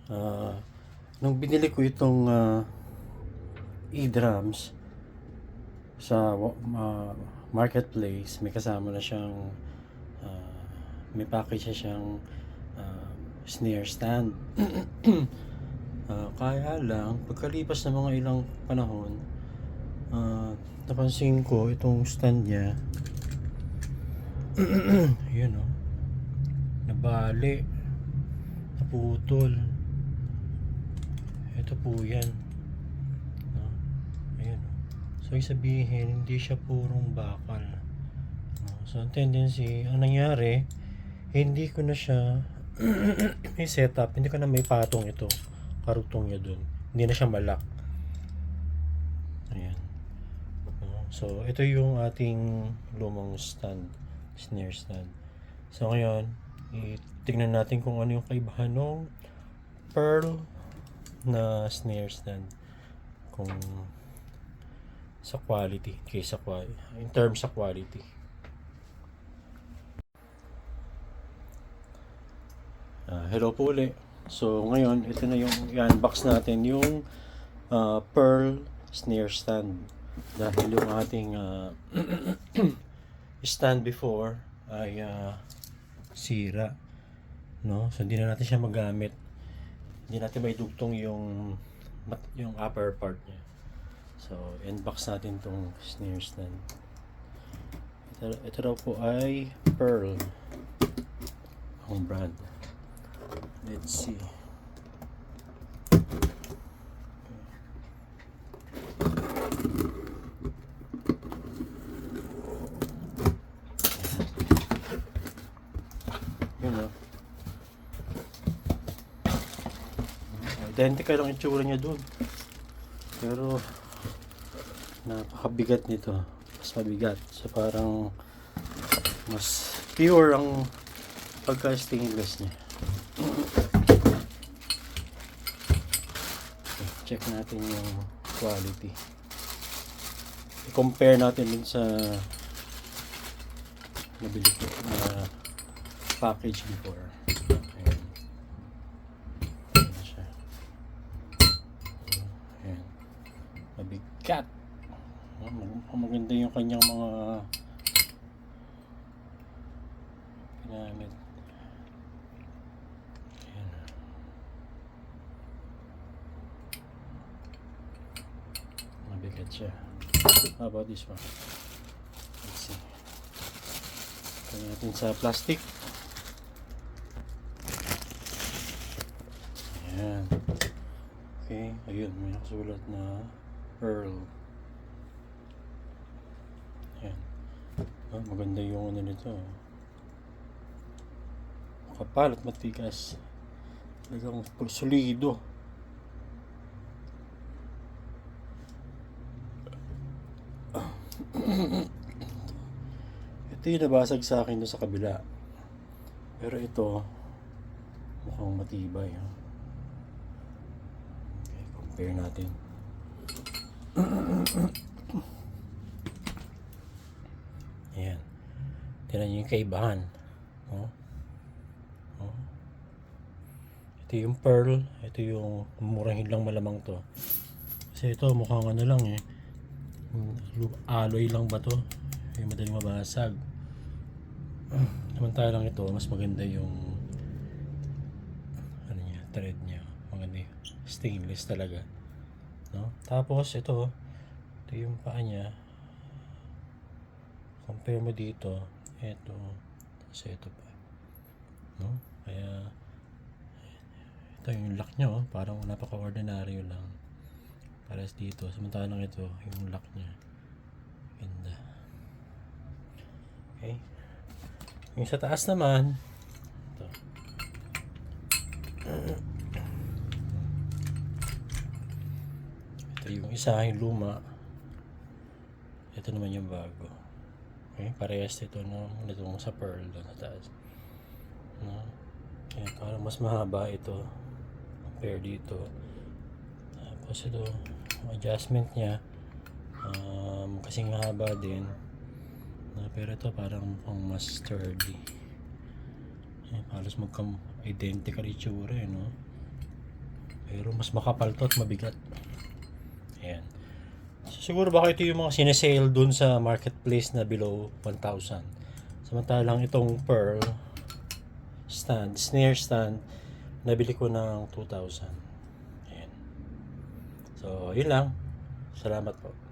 Ah, nung binili ko itong e-drums sa marketplace, may kasama na siyang ah, may package na siyang ah, snare stand. Kaya lang, pagkalipas ng mga ilang panahon, napansin ko itong stand niya, yun o, nabali, naputol. Ito po yan. No? Ayan o. So, ibig sabihin, hindi siya purong bakal. No? So, ang tendency, ang nangyari, hindi ko na siya may setup, hindi ko na may patong ito, karugtong niya dun. Hindi na siya malak. Ayan. So, ito yung ating lumang stand, snare stand. So, ngayon, tignan natin kung ano yung kaibahan ng pearl na snare stand. Kung sa quality, kaysa quality, in terms sa quality. Hello po ulit. So, ngayon, ito na yung i-unbox natin yung pearl snare stand. Dahil yung ating stand before ay sira, no? So hindi na natin siya magamit. Hindi natin may dugtong yung upper part niya. So unbox natin tong snare stand. Ito daw po ay Pearl ang brand. Let's see. Identical lang itsura niya dun. Pero napakabigat nito. Mas mabigat. So parang mas pure ang pagka-stainless niya. Check natin yung quality. I-compare natin din sa nabili ko na package before. Ayan. Ayan siya. Ayan. Mabigat. Maganda yung kanyang mga pinamit. Ayan. Mabigat siya. How about this one? Let's see. Ito natin sa plastic. Ayan. Okay, ayun, may nakasulat na Pearl. Ayan. Maganda yung ano nito. Kapal at matigas. Talagang solido. Ito yung nabasag sa akin doon sa kabila. Pero ito, mukhang matibay. Okay, compare natin. Ayan. Tignan nyo yung kaibahan. Oh. Oh. Ito yung pearl. Ito yung murahin lang malamang to. Kasi ito mukhang ano lang eh. Alloy lang ba to? Yung madaling mabasag. Samantalang ito, mas maganda yung ano niya, thread niya. Maganda yung stainless talaga. No? Tapos ito yung paa niya. Compare mo dito, ito, tapos ito pa. No? Kaya ito yung lock niya, parang napaka-ordinaryo lang. Pares dito, samantalang ito, yung lock niya. Ganda. Okay. Yung sa taas naman, ito. Ito yung isa, yung luma. Ito naman yung bago. Okay, parehas ito no, nitong sa pearl doon sa taas. No? Kaya parang mas mahaba ito compare dito. Tapos ito, adjustment niya kasing haba din. Pero ito parang mukhang mas sturdy. Halos magkam-identical itsura no? Pero mas makapal to at mabigat. Ayan. So, siguro baka ito yung mga sinesale dun sa marketplace na below 1,000. Samantalang itong pearl stand, snare stand, nabili ko ng 2,000. Ayan. So, yun lang. Salamat po.